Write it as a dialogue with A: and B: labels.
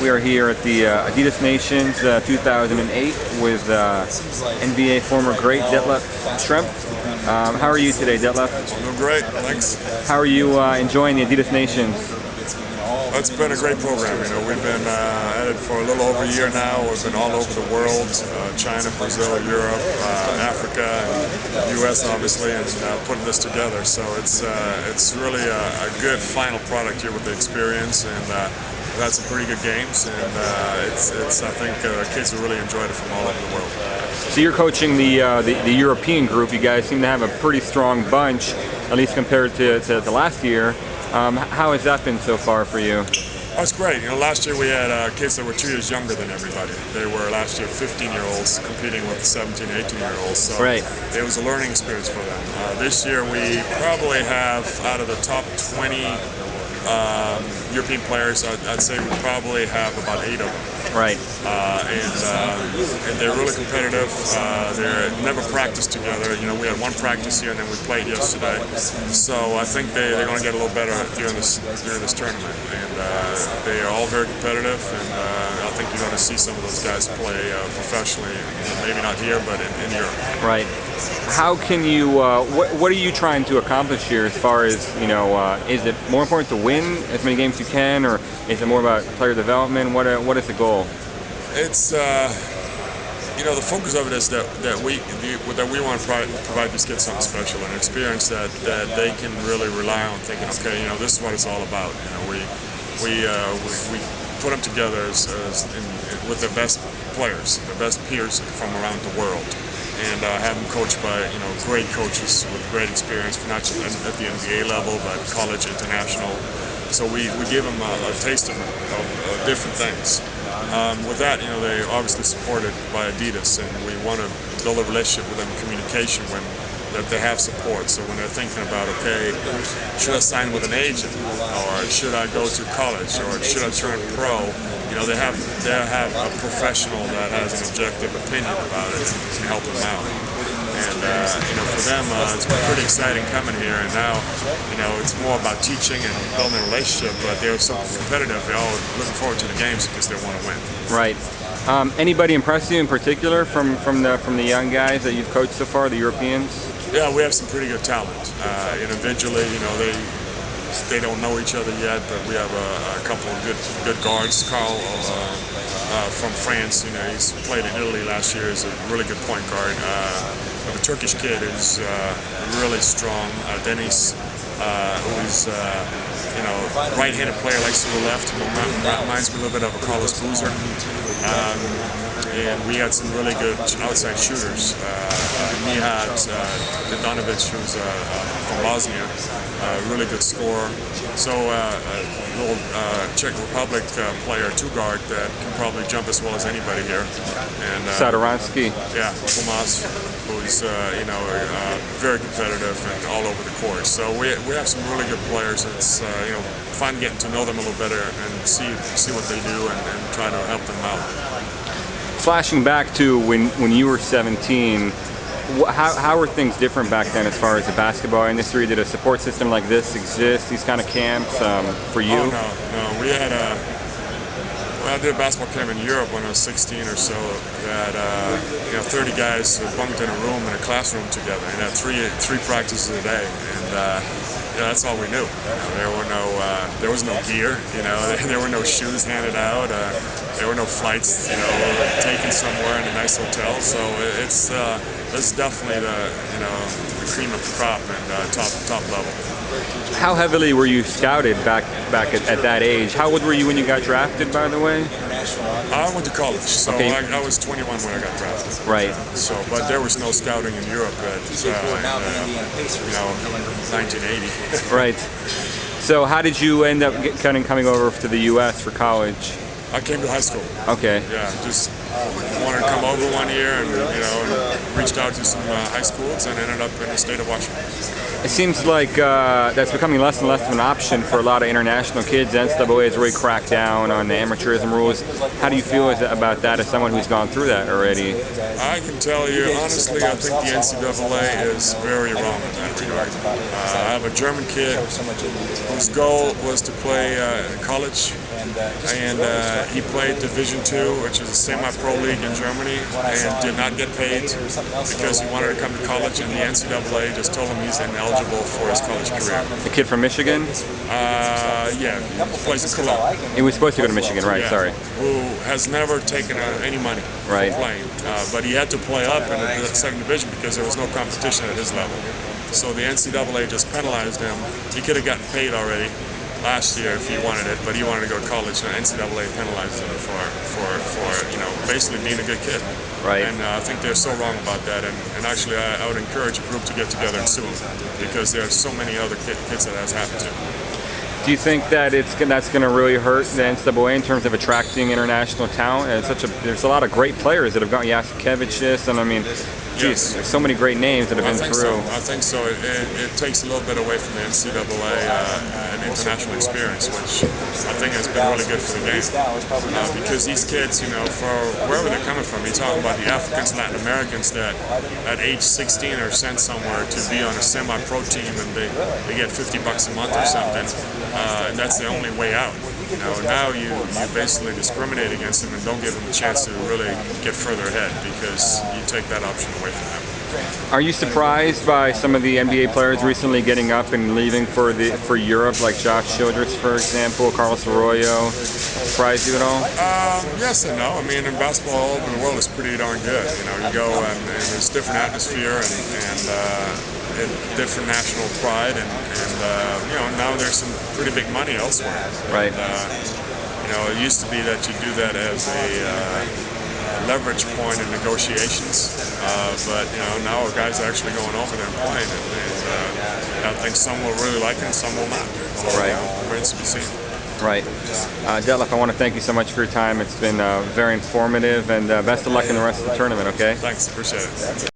A: We are here at the Adidas Nations 2008 with NBA former great Detlef Schrempf. How are you today, Detlef?
B: I'm doing great, thanks.
A: How are you enjoying the Adidas Nations?
B: It's been a great program. You know, we've been at it for a little over a year now. We've been all over the world, China, Brazil, Europe, Africa, and U.S. obviously, and putting this together. So it's really a good final product here with the experience, and we've had some pretty good games, and I think kids will really enjoy it from all over the world.
A: So you're coaching the European group. You guys seem to have a pretty strong bunch, at least compared to the last year. How has that been so far for you?
B: Oh, it's great. You know, last year we had kids that were 2 years younger than everybody. They were last year 15-year-olds competing with the 17, 18-year-olds. So
A: right.
B: It was a learning experience for them. This year we probably have, out of the top 20 European players, I'd say we probably have about 8 of them.
A: Right.
B: And they're really competitive. They're never practiced together. You know, we had one practice here and then we played yesterday. So I think they're going to get a little better during this tournament. And they are all very competitive. And I think you're going to see some of those guys play professionally. Maybe not here, but in Europe.
A: Right. How can you? What are you trying to accomplish here? As far as is it more important to win as many games as you can, or is it more about player development? What is the goal?
B: It's the focus of it is that we want to provide these kids something special, an experience that they can really rely on, thinking, okay, this is what it's all about. We put them together with the best players, the best peers from around the world, and have them coached by great coaches with great experience, not just at the NBA level, but college, international. So we give them a taste of different things. With that, they're obviously supported by Adidas, and we want to build a relationship with them, communication, that they have support. So when they're thinking about, okay, should I sign with an agent, or should I go to college, or should I turn pro? They have a professional that has an objective opinion about it and can help them out. And for them, it's been pretty exciting coming here. And now, it's more about teaching and building a relationship. But they're so competitive; they're all looking forward to the games because they want to win.
A: Right. Anybody impress you in particular from the young guys that you've coached so far, the Europeans?
B: Yeah, we have some pretty good talent. Individually, they don't know each other yet, but we have a couple of good guards. Carl from France, he's played in Italy last year. Is a really good point guard. The Turkish kid is really strong. Dennis, who's right-handed player, likes to go left. Reminds me a little bit of a Carlos Boozer. And we had some really good outside shooters. Nihat Donovic, who's from Bosnia, really good scorer. So a little Czech Republic player, two-guard, that can probably jump as well as anybody here. And
A: Sadaransky.
B: Yeah, Tomas, who's very competitive and all over the court. So we have some really good players. It's fun getting to know them a little better and see what they do and try to help them out.
A: Flashing back to when you were 17, how were things different back then as far as the basketball industry? Did a support system like this exist, these kind of camps, for you?
B: Oh, no. We had I did a basketball camp in Europe when I was 16 or so. We had 30 guys bunked in a room, in a classroom together, and had three practices a day. And that's all we knew. There was no gear. There were no shoes handed out. There were no flights, taken somewhere in a nice hotel. So it's definitely the cream of the crop and top level.
A: How heavily were you scouted back at that age? How old were you when you got drafted, by the way?
B: I went to college, so
A: okay.
B: I was 21 when I got drafted.
A: Right.
B: So, but there was no scouting in Europe at 1980.
A: Right. So how did you end up coming over to the U.S. for college?
B: I came to high school.
A: Okay.
B: Yeah, just wanted to come over one year and reached out to some high schools and ended up in the state of Washington.
A: It seems like that's becoming less and less of an option for a lot of international kids. The NCAA has really cracked down on the amateurism rules. How do you feel about that as someone who's gone through that already?
B: I can tell you, honestly, I think the NCAA is very wrong in that regard. I have a German kid whose goal was to play college and he played Division II, which is a semi-pro league in Germany, and did not get paid because he wanted to come to college, and the NCAA just told him he's ineligible for his college career.
A: The kid from Michigan?
B: Yeah, he plays in Cologne.
A: He was supposed to go to Michigan, right?
B: Yeah,
A: Sorry.
B: Who has never taken any money for playing, but he had to play up in the second division because there was no competition at his level. So the NCAA just penalized him. He could have gotten paid already last year if he wanted it, but he wanted to go to college, and the NCAA penalized him for basically being a good kid.
A: Right.
B: And I think they're so wrong about that. And actually, I would encourage a group to get together and sue him because there are so many other kids that has happened to.
A: Do you think that that's going to really hurt the NCAA in terms of attracting international talent? There's a lot of great players that have gone. Yasikevicius, and I mean, geez, there's so many great names that have been through.
B: I think so. It takes a little bit away from the NCAA an international experience, which I think has been really good for the game. Because these kids, for wherever they're coming from, you're talking about the Africans, Latin Americans that at age 16 are sent somewhere to be on a semi-pro team, and they get $50 a month or something, and that's the only way out. Now you basically discriminate against them and don't give them a chance to really get further ahead because you take that option away from them.
A: Are you surprised by some of the NBA players recently getting up and leaving for Europe, like Josh Childress, for example, Carlos Arroyo? Surprised you at all?
B: Yes and no. I mean, in basketball, all over the world is pretty darn good. You go and there's different atmosphere and different national pride, and now there's some pretty big money elsewhere.
A: Right.
B: It used to be that you do that as a leverage point in negotiations, but now guys are actually going over there and playing, and I think some will really like it and some will not. So,
A: right.
B: Remains to be seen.
A: Right. Detlef, I want to thank you so much for your time. It's been very informative, and best of luck in the rest of the tournament, okay?
B: Thanks, appreciate it.